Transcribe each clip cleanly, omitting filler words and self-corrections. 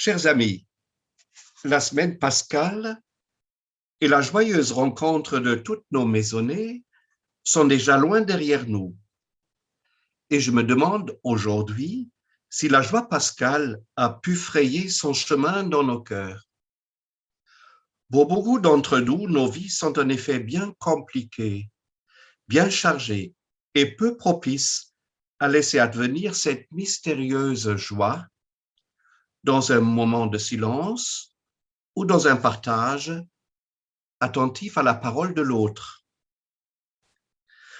Chers amis, la semaine pascale et la joyeuse rencontre de toutes nos maisonnées sont déjà loin derrière nous. Et je me demande aujourd'hui si la joie pascale a pu frayer son chemin dans nos cœurs. Pour beaucoup d'entre nous, nos vies sont en effet bien compliquées, bien chargées et peu propices à laisser advenir cette mystérieuse joie dans un moment de silence ou dans un partage attentif à la parole de l'autre.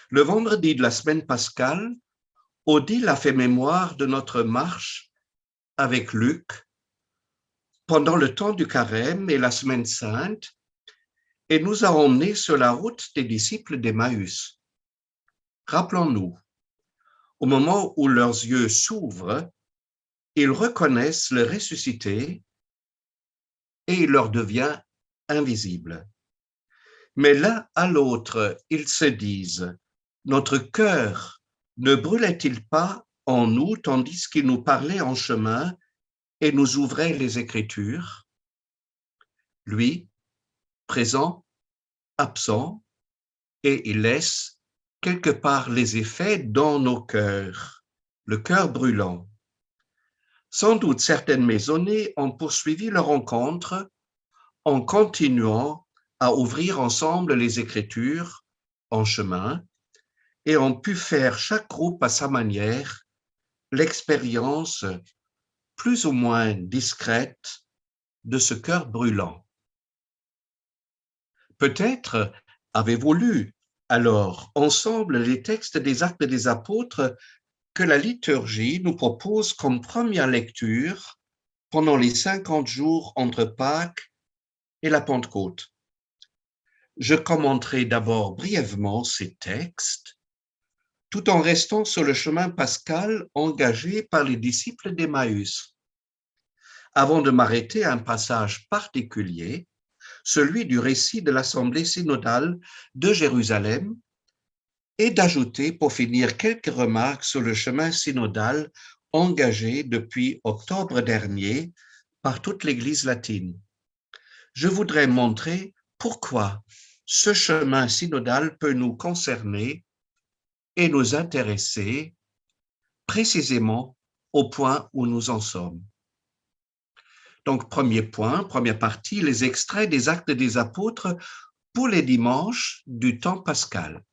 Le vendredi de la semaine pascale, Odile a fait mémoire de notre marche avec Luc pendant le temps du carême et la semaine sainte et nous a emmenés sur la route des disciples d'Emmaüs. Rappelons-nous, au moment où leurs yeux s'ouvrent, ils reconnaissent le ressuscité et il leur devient invisible. Mais l'un à l'autre, ils se disent, notre cœur ne brûlait-il pas en nous tandis qu'il nous parlait en chemin et nous ouvrait les Écritures? Lui, présent, absent, et il laisse quelque part les effets dans nos cœurs, le cœur brûlant. Sans doute certaines maisonnées ont poursuivi leur rencontre en continuant à ouvrir ensemble les Écritures en chemin et ont pu faire chaque groupe à sa manière l'expérience plus ou moins discrète de ce cœur brûlant. Peut-être avez-vous lu alors ensemble les textes des Actes des Apôtres que la liturgie nous propose comme première lecture pendant les 50 jours entre Pâques et la Pentecôte. Je commenterai d'abord brièvement ces textes, tout en restant sur le chemin pascal engagé par les disciples d'Emmaüs, avant de m'arrêter à un passage particulier, celui du récit de l'Assemblée synodale de Jérusalem, et d'ajouter pour finir quelques remarques sur le chemin synodal engagé depuis octobre dernier par toute l'Église latine. Je voudrais montrer pourquoi ce chemin synodal peut nous concerner et nous intéresser précisément au point où nous en sommes. Donc, premier point, première partie, les extraits des Actes des Apôtres pour les dimanches du temps pascal.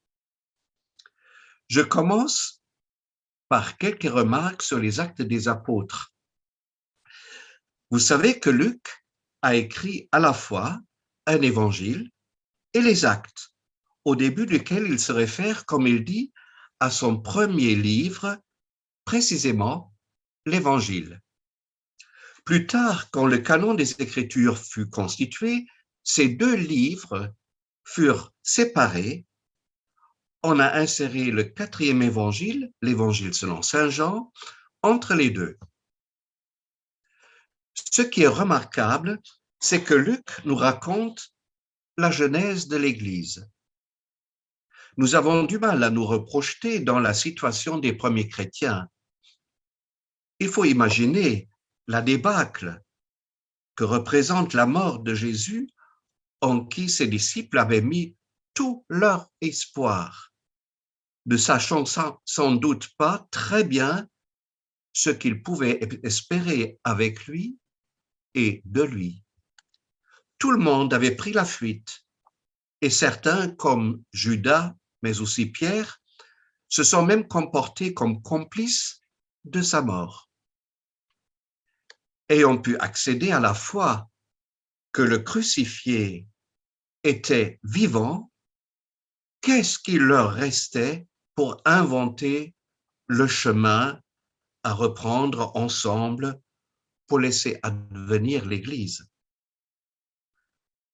Je commence par quelques remarques sur les Actes des Apôtres. Vous savez que Luc a écrit à la fois un évangile et les Actes, au début duquel il se réfère, comme il dit, à son premier livre, précisément l'Évangile. Plus tard, quand le canon des Écritures fut constitué, ces deux livres furent séparés. On a inséré le quatrième évangile, l'Évangile selon saint Jean, entre les deux. Ce qui est remarquable, c'est que Luc nous raconte la genèse de l'Église. Nous avons du mal à nous reprojeter dans la situation des premiers chrétiens. Il faut imaginer la débâcle que représente la mort de Jésus en qui ses disciples avaient mis tout leur espoir, ne sachant sans doute pas très bien ce qu'ils pouvaient espérer avec lui et de lui. Tout le monde avait pris la fuite et certains, comme Judas, mais aussi Pierre, se sont même comportés comme complices de sa mort. Ayant pu accéder à la foi que le crucifié était vivant, qu'est-ce qu'il leur restait pour inventer le chemin à reprendre ensemble pour laisser advenir l'Église?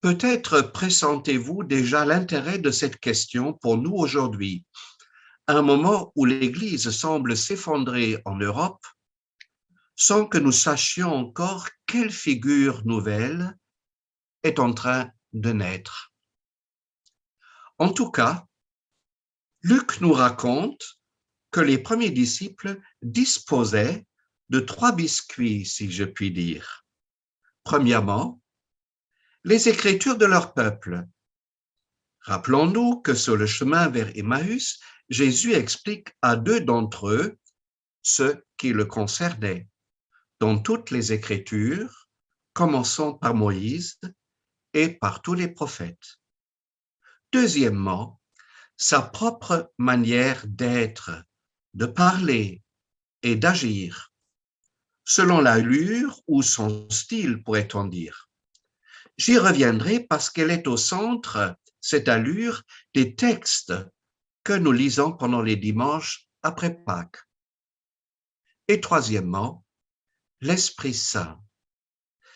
Peut-être pressentez-vous déjà l'intérêt de cette question pour nous aujourd'hui, à un moment où l'Église semble s'effondrer en Europe, sans que nous sachions encore quelle figure nouvelle est en train de naître. En tout cas, Luc nous raconte que les premiers disciples disposaient de 3 biscuits, si je puis dire. Premièrement, les Écritures de leur peuple. Rappelons-nous que sur le chemin vers Emmaüs, Jésus explique à 2 d'entre eux ce qui le concernait dans toutes les Écritures, commençant par Moïse et par tous les prophètes. Deuxièmement, sa propre manière d'être, de parler et d'agir, selon l'allure ou son style, pourrait-on dire. J'y reviendrai parce qu'elle est au centre, cette allure, des textes que nous lisons pendant les dimanches après Pâques. Et troisièmement, l'Esprit Saint,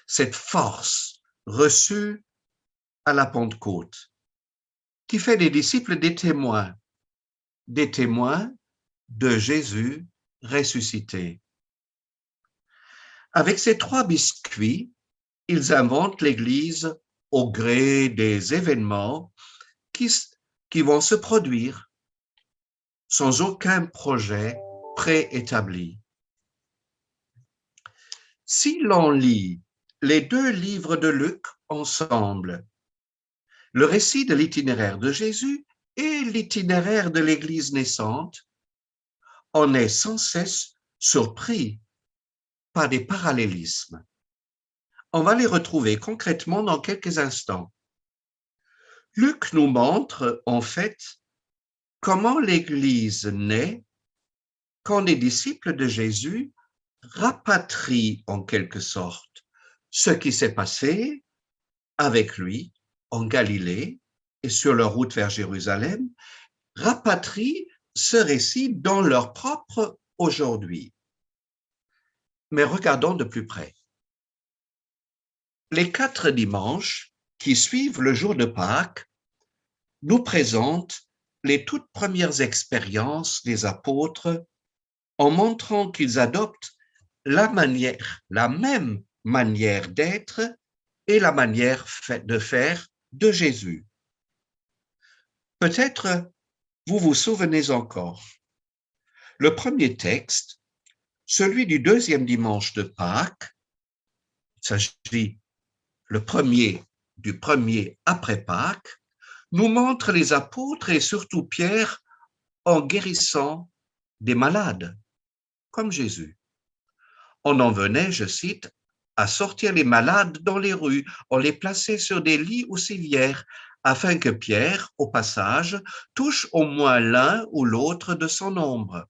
cette force reçue à la Pentecôte, qui fait des disciples des témoins de Jésus ressuscité. Avec ces 3 biscuits, ils inventent l'Église au gré des événements qui vont se produire sans aucun projet préétabli. Si l'on lit les 2 livres de Luc ensemble, le récit de l'itinéraire de Jésus et l'itinéraire de l'Église naissante, on est sans cesse surpris par des parallélismes. On va les retrouver concrètement dans quelques instants. Luc nous montre en fait comment l'Église naît quand les disciples de Jésus rapatrient en quelque sorte ce qui s'est passé avec lui en Galilée et sur leur route vers Jérusalem, rapatrient ce récit dans leur propre aujourd'hui. Mais regardons de plus près. Les 4 dimanches qui suivent le jour de Pâques nous présentent les toutes premières expériences des apôtres en montrant qu'ils adoptent la même manière d'être et la manière de faire de Jésus. Peut-être vous vous souvenez encore. Le premier texte, celui du 2e dimanche de Pâques, il s'agit du premier après Pâques, nous montre les apôtres et surtout Pierre en guérissant des malades, comme Jésus. On en venait, je cite, à sortir les malades dans les rues, on les plaçait sur des lits ou civières, afin que Pierre, au passage, touche au moins l'un ou l'autre de son nombre.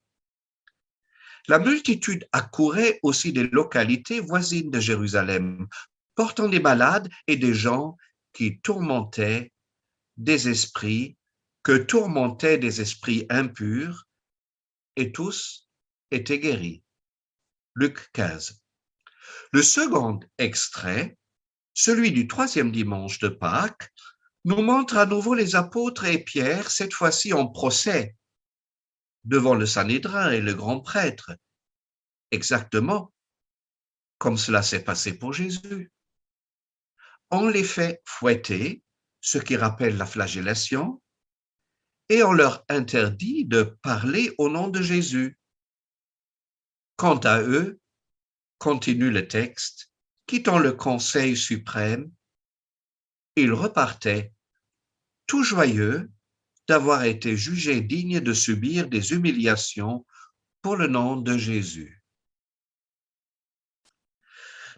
La multitude accourait aussi des localités voisines de Jérusalem, portant des malades et des gens qui tourmentaient des esprits impurs, et tous étaient guéris. Luc 15. Le second extrait, celui du 3e dimanche de Pâques, nous montre à nouveau les apôtres et Pierre, cette fois-ci en procès, devant le Sanhédrin et le grand prêtre, exactement comme cela s'est passé pour Jésus. On les fait fouetter, ce qui rappelle la flagellation, et on leur interdit de parler au nom de Jésus. Quant à eux, continue le texte, quittant le Conseil suprême, ils repartaient tout joyeux d'avoir été jugés dignes de subir des humiliations pour le nom de Jésus.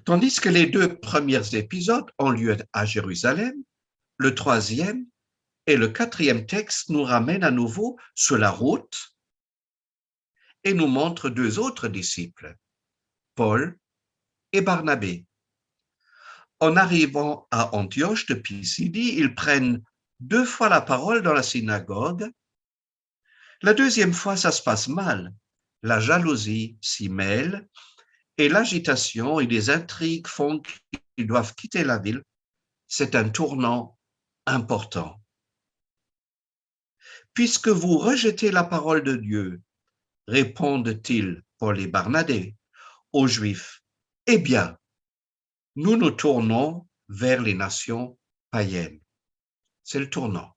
Tandis que les 2 premiers épisodes ont lieu à Jérusalem, le 3e et le 4e texte nous ramènent à nouveau sur la route et nous montrent 2 autres disciples, Paul et Barnabé. En arrivant à Antioche de Pisidie, ils prennent 2 fois la parole dans la synagogue. La 2e fois, ça se passe mal. La jalousie s'y mêle et l'agitation et les intrigues font qu'ils doivent quitter la ville. C'est un tournant important. Puisque vous rejetez la parole de Dieu, répondent-ils, Paul et Barnabé, aux Juifs, eh bien, nous nous tournons vers les nations païennes. C'est le tournant.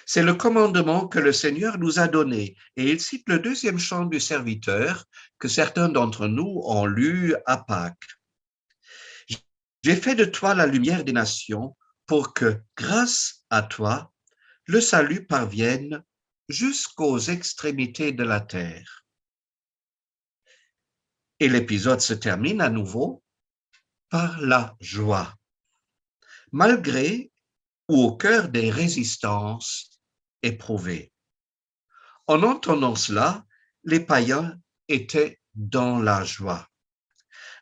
C'est le commandement que le Seigneur nous a donné. Et il cite le 2e chant du serviteur que certains d'entre nous ont lu à Pâques. J'ai fait de toi la lumière des nations pour que, grâce à toi, le salut parvienne jusqu'aux extrémités de la terre. Et l'épisode se termine à nouveau par la joie, malgré ou au cœur des résistances éprouvées. En entendant cela, les païens étaient dans la joie.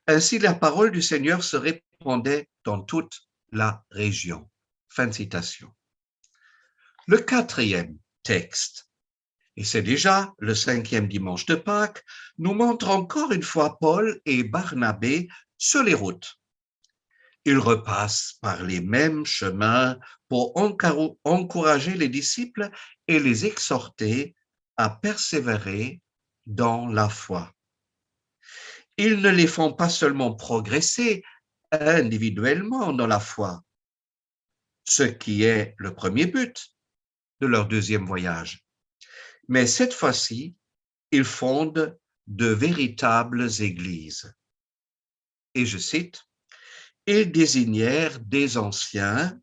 Ainsi, la parole du Seigneur se répandait dans toute la région. Fin de citation. Le quatrième texte, et c'est déjà le 5e dimanche de Pâques, nous montre encore une fois Paul et Barnabé sur les routes. Ils repassent par les mêmes chemins pour encourager les disciples et les exhorter à persévérer dans la foi. Ils ne les font pas seulement progresser individuellement dans la foi, ce qui est le premier but de leur deuxième voyage, mais cette fois-ci, ils fondent de véritables églises. Et je cite, « Ils désignèrent des anciens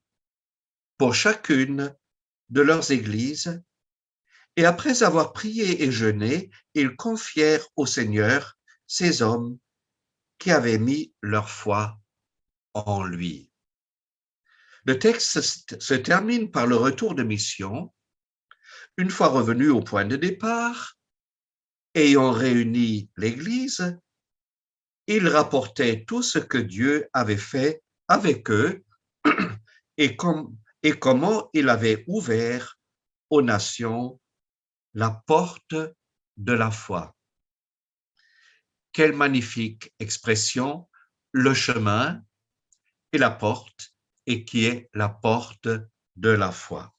pour chacune de leurs églises, et après avoir prié et jeûné, ils confièrent au Seigneur ces hommes qui avaient mis leur foi en lui. » Le texte se termine par le retour de mission. Une fois revenus au point de départ, ayant réuni l'Église, ils rapportaient tout ce que Dieu avait fait avec eux et comment il avait ouvert aux nations la porte de la foi. Quelle magnifique expression, le chemin et la porte, et qui est la porte de la foi.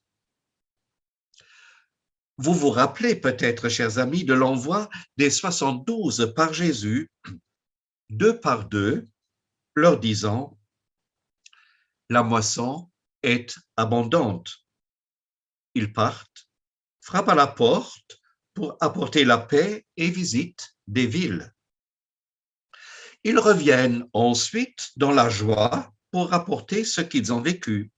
Vous vous rappelez peut-être, chers amis, de l'envoi des 72 par Jésus, 2 par 2, leur disant « La moisson est abondante. » Ils partent, frappent à la porte pour apporter la paix et visitent des villes. Ils reviennent ensuite dans la joie pour rapporter ce qu'ils ont vécu.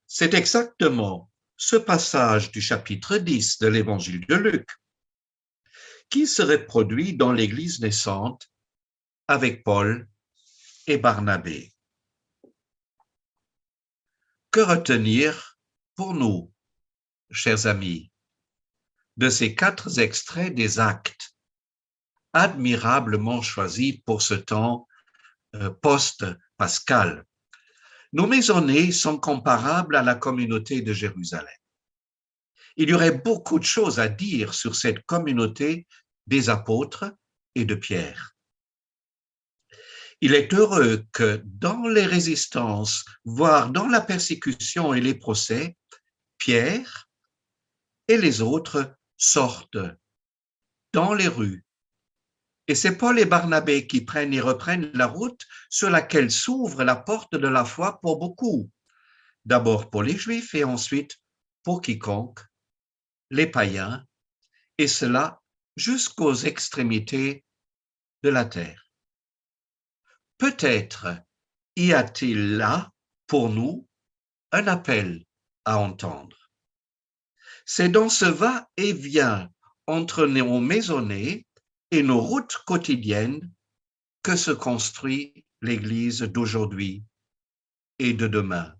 C'est exactement ce passage du chapitre 10 de l'évangile de Luc qui se reproduit dans l'Église naissante avec Paul et Barnabé. Que retenir pour nous, chers amis, de ces 4 extraits des Actes, admirablement choisis pour ce temps post-pascal? Nos maisonnées sont comparables à la communauté de Jérusalem. Il y aurait beaucoup de choses à dire sur cette communauté des apôtres et de Pierre. Il est heureux que dans les résistances, voire dans la persécution et les procès, Pierre et les autres sortent dans les rues. Et c'est Paul et Barnabé qui prennent et reprennent la route sur laquelle s'ouvre la porte de la foi pour beaucoup. D'abord pour les Juifs et ensuite pour quiconque, les païens, et cela jusqu'aux extrémités de la terre. Peut-être y a-t-il là, pour nous, un appel à entendre. C'est dans ce va-et-vient entre nos maisonnées et nos routes quotidiennes que se construit l'Église d'aujourd'hui et de demain.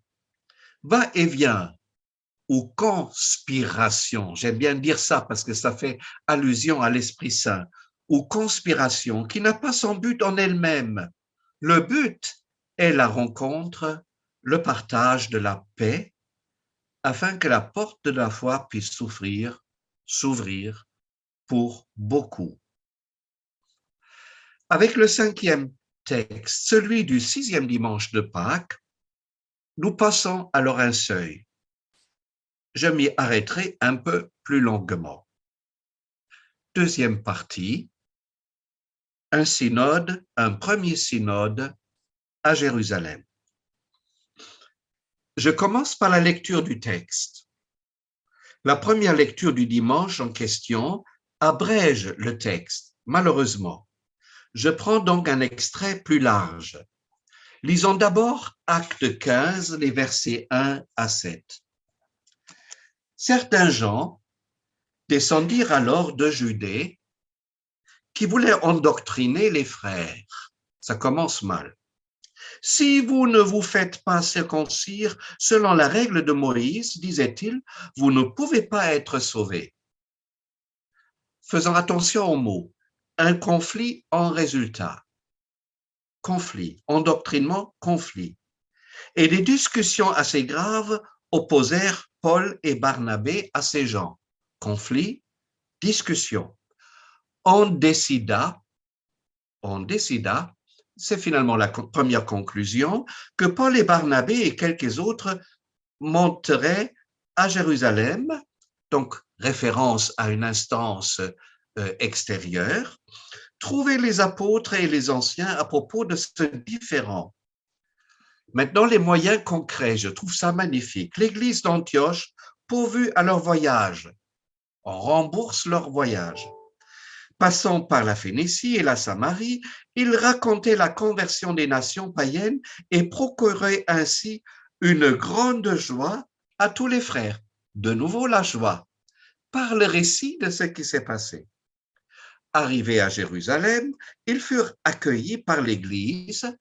Va-et-vient ou conspiration, j'aime bien dire ça parce que ça fait allusion à l'Esprit Saint, ou conspiration qui n'a pas son but en elle-même. Le but est la rencontre, le partage de la paix, afin que la porte de la foi puisse s'ouvrir pour beaucoup. Avec le 5e texte, celui du 6e dimanche de Pâques, nous passons alors un seuil. Je m'y arrêterai un peu plus longuement. Deuxième partie, un premier synode à Jérusalem. Je commence par la lecture du texte. La première lecture du dimanche en question abrège le texte, malheureusement. Je prends donc un extrait plus large. Lisons d'abord Acte 15, les versets 1 à 7. Certains gens descendirent alors de Judée qui voulaient endoctriner les frères. Ça commence mal. Si vous ne vous faites pas circoncire selon la règle de Moïse, disait-il, vous ne pouvez pas être sauvés. Faisons attention aux mots. Un conflit en résultat. Conflit, endoctrinement, conflit. Et des discussions assez graves opposèrent Paul et Barnabé à ces gens. Conflit, discussion. On décida, c'est finalement la première conclusion, que Paul et Barnabé et quelques autres monteraient à Jérusalem, donc référence à une instance extérieure, trouver les apôtres et les anciens à propos de ce différend. Maintenant, les moyens concrets, je trouve ça magnifique. L'église d'Antioche, pourvue à leur voyage, on rembourse leur voyage. Passant par la Phénicie et la Samarie, ils racontaient la conversion des nations païennes et procuraient ainsi une grande joie à tous les frères. De nouveau, la joie, par le récit de ce qui s'est passé. Arrivés à Jérusalem, ils furent accueillis par l'Église,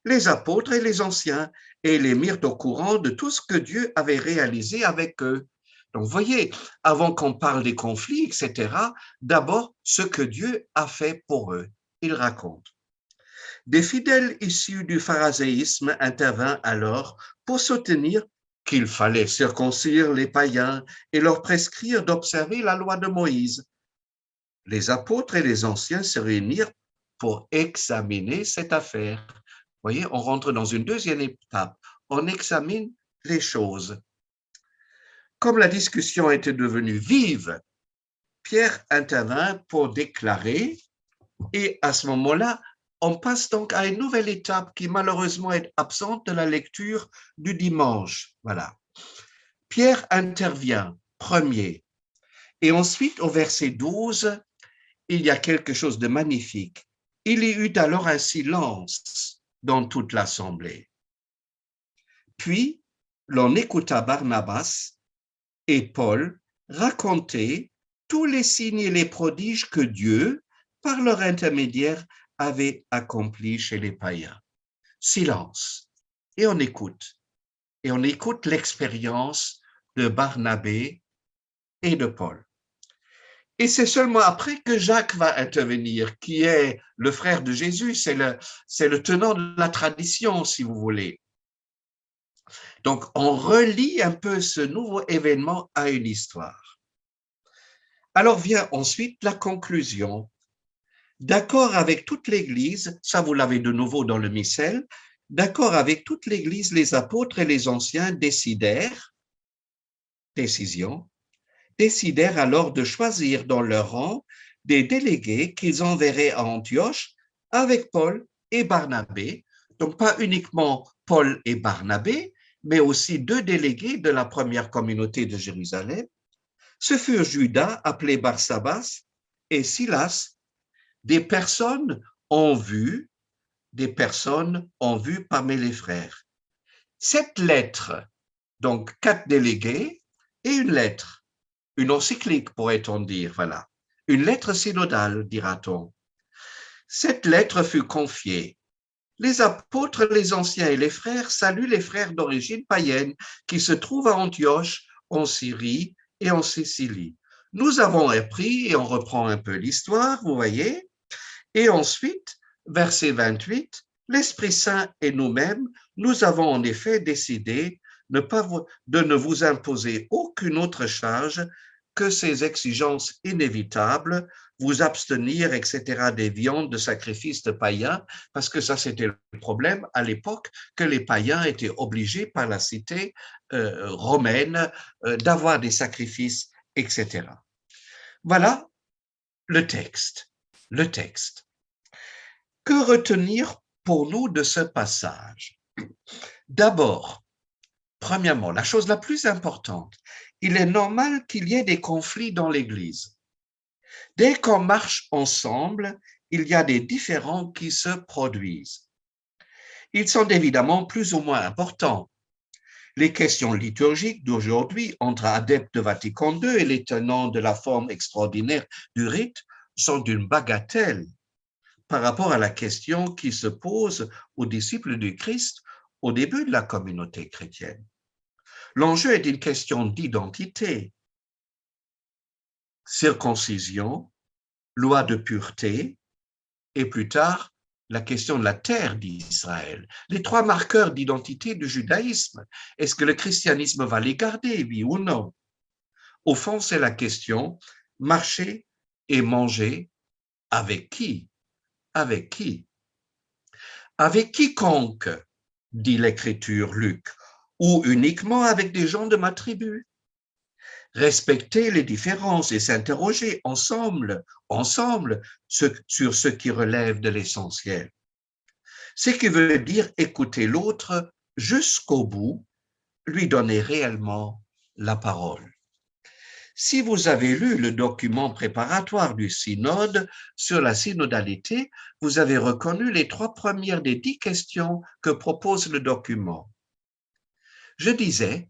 les apôtres et les anciens, et les mirent au courant de tout ce que Dieu avait réalisé avec eux. Donc, vous voyez, avant qu'on parle des conflits, etc., d'abord, ce que Dieu a fait pour eux. Il raconte. Des fidèles issus du phariséisme intervinrent alors pour soutenir qu'il fallait circoncire les païens et leur prescrire d'observer la loi de Moïse. Les apôtres et les anciens se réunirent pour examiner cette affaire. Vous voyez, on rentre dans une deuxième étape. On examine les choses. Comme la discussion était devenue vive, Pierre intervint pour déclarer, et à ce moment-là, on passe donc à une nouvelle étape qui malheureusement est absente de la lecture du dimanche. Voilà. Pierre intervient premier, et ensuite au verset 12, il y a quelque chose de magnifique. Il y eut alors un silence dans toute l'assemblée. Puis, l'on écouta Barnabas et Paul raconter tous les signes et les prodiges que Dieu, par leur intermédiaire, avait accomplis chez les païens. Silence. Et on écoute. Et on écoute l'expérience de Barnabé et de Paul. Et c'est seulement après que Jacques va intervenir, qui est le frère de Jésus, c'est le tenant de la tradition, si vous voulez. Donc, on relie un peu ce nouveau événement à une histoire. Alors vient ensuite la conclusion. D'accord avec toute l'Église, ça vous l'avez de nouveau dans le missel, d'accord avec toute l'Église, les apôtres et les anciens décidèrent alors de choisir dans leur rang des délégués qu'ils enverraient à Antioche avec Paul et Barnabé. Donc, pas uniquement Paul et Barnabé, mais aussi deux délégués de la première communauté de Jérusalem. Ce furent Judas, appelé Barsabas, et Silas. Des personnes ont vu parmi les frères. Cette lettre, donc 4 délégués et une lettre, une encyclique pourrait-on dire, voilà, une lettre synodale, dira-t-on. Cette lettre fut confiée. Les apôtres, les anciens et les frères saluent les frères d'origine païenne qui se trouvent à Antioche, en Syrie et en Sicile. Nous avons appris, et on reprend un peu l'histoire, vous voyez, et ensuite, verset 28, l'Esprit Saint et nous-mêmes, nous avons en effet décidé de ne vous imposer aucune autre charge que ces exigences inévitables, vous abstenir, etc., des viandes de sacrifices de païens, parce que ça, c'était le problème à l'époque, que les païens étaient obligés par la cité romaine d'avoir des sacrifices, etc. Voilà le texte. Le texte. Que retenir pour nous de ce passage? D'abord, premièrement, la chose la plus importante, il est normal qu'il y ait des conflits dans l'Église. Dès qu'on marche ensemble, il y a des différends qui se produisent. Ils sont évidemment plus ou moins importants. Les questions liturgiques d'aujourd'hui entre adeptes de Vatican II et les tenants de la forme extraordinaire du rite sont d'une bagatelle par rapport à la question qui se pose aux disciples du Christ au début de la communauté chrétienne. L'enjeu est une question d'identité, circoncision, loi de pureté, et plus tard, la question de la terre d'Israël. Les trois marqueurs d'identité du judaïsme. Est-ce que le christianisme va les garder, oui ou non? Au fond, c'est la question, marcher et manger avec qui? Avec qui? Avec quiconque, dit l'Écriture, Luc, ou uniquement avec des gens de ma tribu. Respecter les différences et s'interroger ensemble sur ce qui relève de l'essentiel. Ce qui veut dire écouter l'autre jusqu'au bout, lui donner réellement la parole. Si vous avez lu le document préparatoire du synode sur la synodalité, vous avez reconnu les 3 premières des 10 questions que propose le document. Je disais,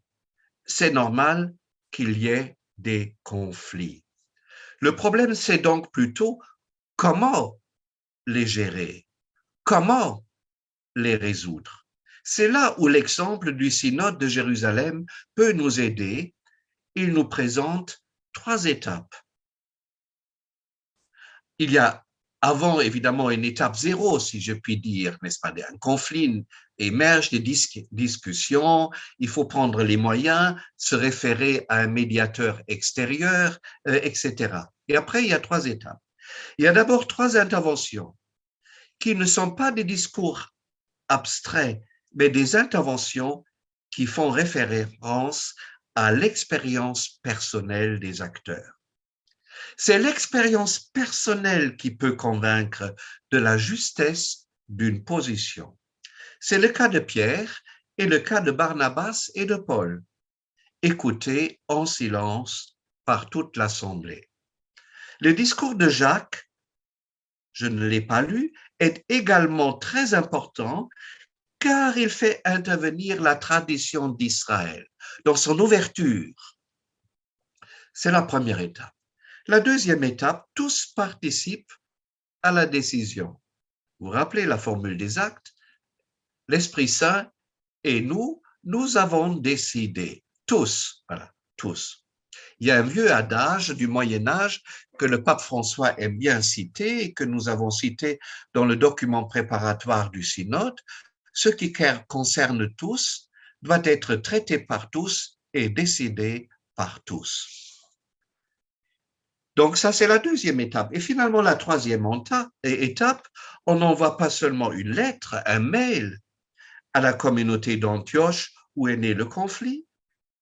c'est normal qu'il y ait des conflits. Le problème, c'est donc plutôt comment les gérer, comment les résoudre. C'est là où l'exemple du synode de Jérusalem peut nous aider. Il nous présente 3 étapes. Il y a avant, évidemment, une étape 0, si je puis dire, n'est-ce pas? Un conflit émerge, des discussions, il faut prendre les moyens, se référer à un médiateur extérieur, etc. Et après, il y a 3 étapes. Il y a d'abord 3 interventions qui ne sont pas des discours abstraits, mais des interventions qui font référence à l'expérience personnelle des acteurs. C'est l'expérience personnelle qui peut convaincre de la justesse d'une position. C'est le cas de Pierre et le cas de Barnabas et de Paul, écoutés en silence par toute l'assemblée. Le discours de Jacques, je ne l'ai pas lu, est également très important car il fait intervenir la tradition d'Israël dans son ouverture. C'est la première étape. La deuxième étape, tous participent à la décision. Vous vous rappelez la formule des actes? L'Esprit Saint et nous avons décidé. Tous, voilà, tous. Il y a un vieux adage du Moyen-Âge que le pape François aime bien citer et que nous avons cité dans le document préparatoire du synode. Ce qui concerne tous doit être traité par tous et décidé par tous. Donc ça, c'est la deuxième étape. Et finalement, la troisième étape, on n'envoie pas seulement une lettre, un mail à la communauté d'Antioche où est né le conflit,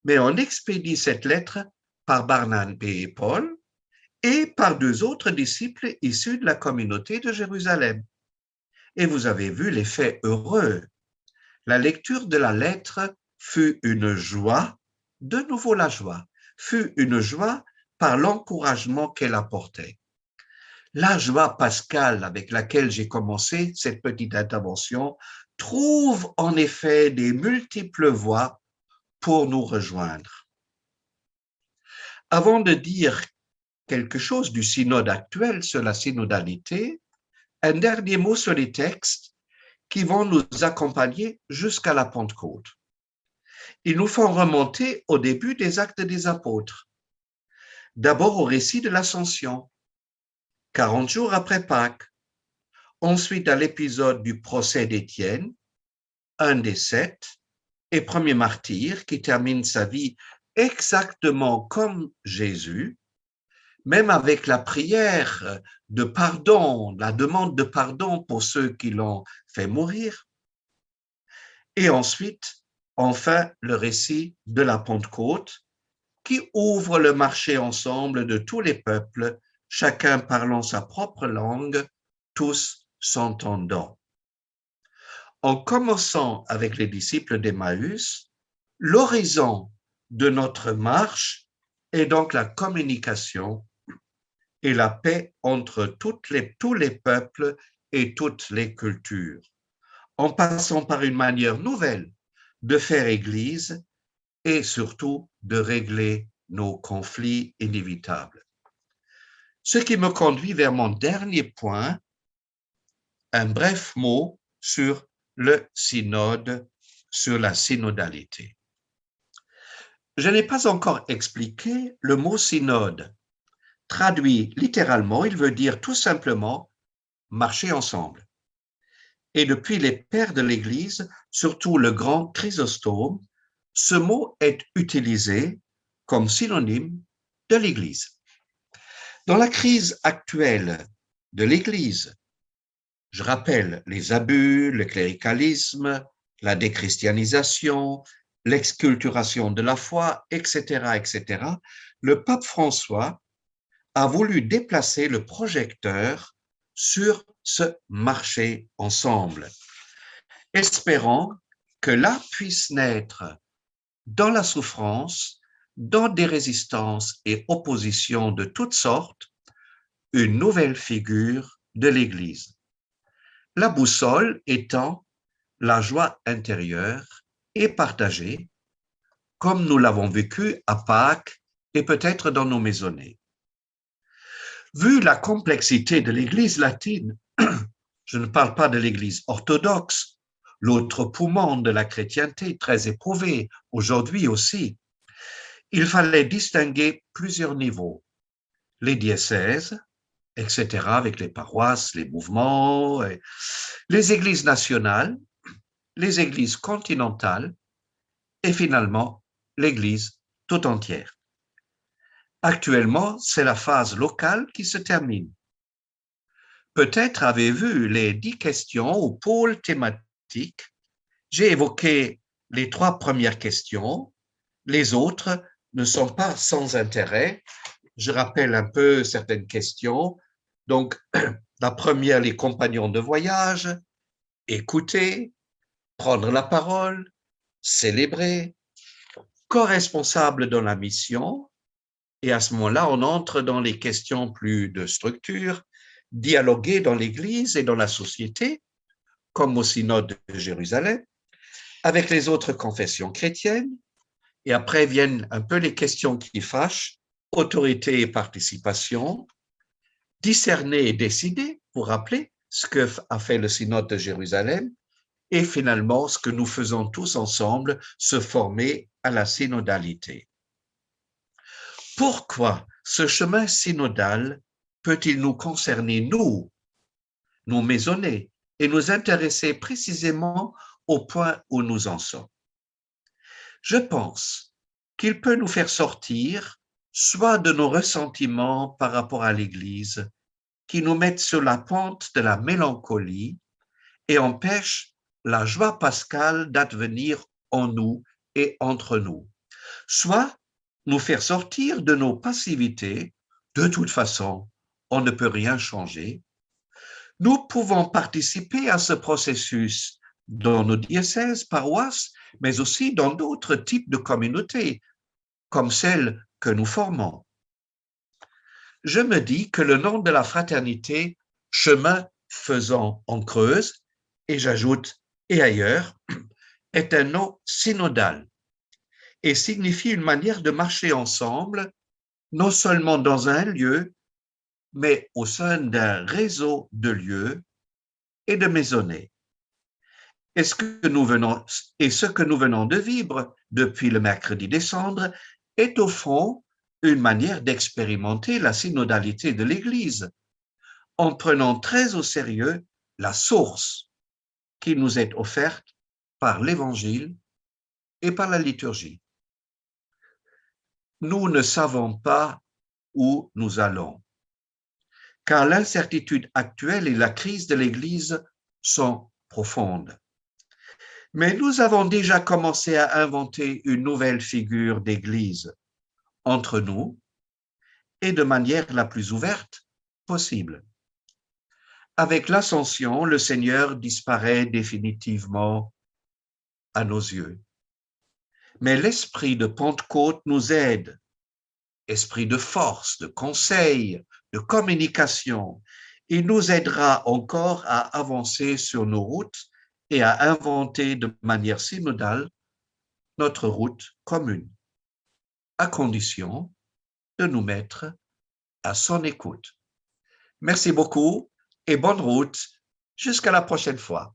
mais on expédie cette lettre par Barnabé et Paul et par 2 autres disciples issus de la communauté de Jérusalem. Et vous avez vu l'effet heureux. La lecture de la lettre fut une joie, de nouveau la joie, fut une joie par l'encouragement qu'elle apportait. La joie pascale avec laquelle j'ai commencé cette petite intervention trouve en effet des multiples voies pour nous rejoindre. Avant de dire quelque chose du synode actuel sur la synodalité, un dernier mot sur les textes qui vont nous accompagner jusqu'à la Pentecôte. Ils nous font remonter au début des Actes des Apôtres. D'abord au récit de l'Ascension, 40 jours après Pâques. Ensuite à l'épisode du procès d'Étienne, un des 7, et premier martyr qui termine sa vie exactement comme Jésus, même avec la prière de pardon, la demande de pardon pour ceux qui l'ont fait mourir. Et ensuite, enfin, le récit de la Pentecôte qui ouvre le marché ensemble de tous les peuples, chacun parlant sa propre langue, tous s'entendant. En commençant avec les disciples d'Emmaüs, l'horizon de notre marche est donc la communication et la paix entre tous les peuples et toutes les cultures, en passant par une manière nouvelle de faire Église et surtout de régler nos conflits inévitables. Ce qui me conduit vers mon dernier point, un bref mot sur le synode, sur la synodalité. Je n'ai pas encore expliqué le mot synode. Traduit littéralement, il veut dire tout simplement marcher ensemble. Et depuis les pères de l'Église, surtout le grand Chrysostome, ce mot est utilisé comme synonyme de l'Église. Dans la crise actuelle de l'Église, je rappelle les abus, le cléricalisme, la déchristianisation, l'exculturation de la foi, etc., etc., le pape François a voulu déplacer le projecteur sur ce marché ensemble, espérant que là puisse naître dans la souffrance, dans des résistances et oppositions de toutes sortes, une nouvelle figure de l'Église. La boussole étant la joie intérieure et partagée, comme nous l'avons vécu à Pâques et peut-être dans nos maisonnées. Vu la complexité de l'Église latine, je ne parle pas de l'Église orthodoxe, l'autre poumon de la chrétienté très éprouvé aujourd'hui aussi, il fallait distinguer plusieurs niveaux, les diocèses, etc., avec les paroisses, les mouvements, les églises nationales, les églises continentales et finalement l'Église tout entière. Actuellement, c'est la phase locale qui se termine. Peut-être avez-vous vu les 10 questions ou pôles thématiques. J'ai évoqué les 3 premières questions. Les autres ne sont pas sans intérêt. Je rappelle un peu certaines questions. Donc, la première, les compagnons de voyage, écouter, prendre la parole, célébrer, co-responsable dans la mission. Et à ce moment-là, on entre dans les questions plus de structure, dialoguer dans l'Église et dans la société, comme au synode de Jérusalem, avec les autres confessions chrétiennes. Et après viennent un peu les questions qui fâchent, autorité et participation, discerner et décider, pour rappeler ce qu'a fait le synode de Jérusalem, et finalement ce que nous faisons tous ensemble, se former à la synodalité. Pourquoi ce chemin synodal peut-il nous concerner, nous maisonnés, et nous intéresser précisément au point où nous en sommes? Je pense qu'il peut nous faire sortir soit de nos ressentiments par rapport à l'Église, qui nous mettent sur la pente de la mélancolie et empêchent la joie pascale d'advenir en nous et entre nous, soit nous faire sortir de nos passivités. De toute façon, on ne peut rien changer. Nous pouvons participer à ce processus dans nos diocèses, paroisses, mais aussi dans d'autres types de communautés, comme celle que nous formons. Je me dis que le nom de la fraternité, chemin faisant en Creuse, et j'ajoute et ailleurs, est un nom synodal et signifie une manière de marcher ensemble, non seulement dans un lieu, mais au sein d'un réseau de lieux et de maisonnées. Et ce que nous venons de vivre depuis le mercredi des Cendres est au fond une manière d'expérimenter la synodalité de l'Église, en prenant très au sérieux la source qui nous est offerte par l'Évangile et par la liturgie. Nous ne savons pas où nous allons, car l'incertitude actuelle et la crise de l'Église sont profondes. Mais nous avons déjà commencé à inventer une nouvelle figure d'Église entre nous et de manière la plus ouverte possible. Avec l'ascension, le Seigneur disparaît définitivement à nos yeux. Mais l'esprit de Pentecôte nous aide, esprit de force, de conseil, de communication. Il nous aidera encore à avancer sur nos routes et à inventer de manière synodale notre route commune, à condition de nous mettre à son écoute. Merci beaucoup et bonne route. Jusqu'à la prochaine fois.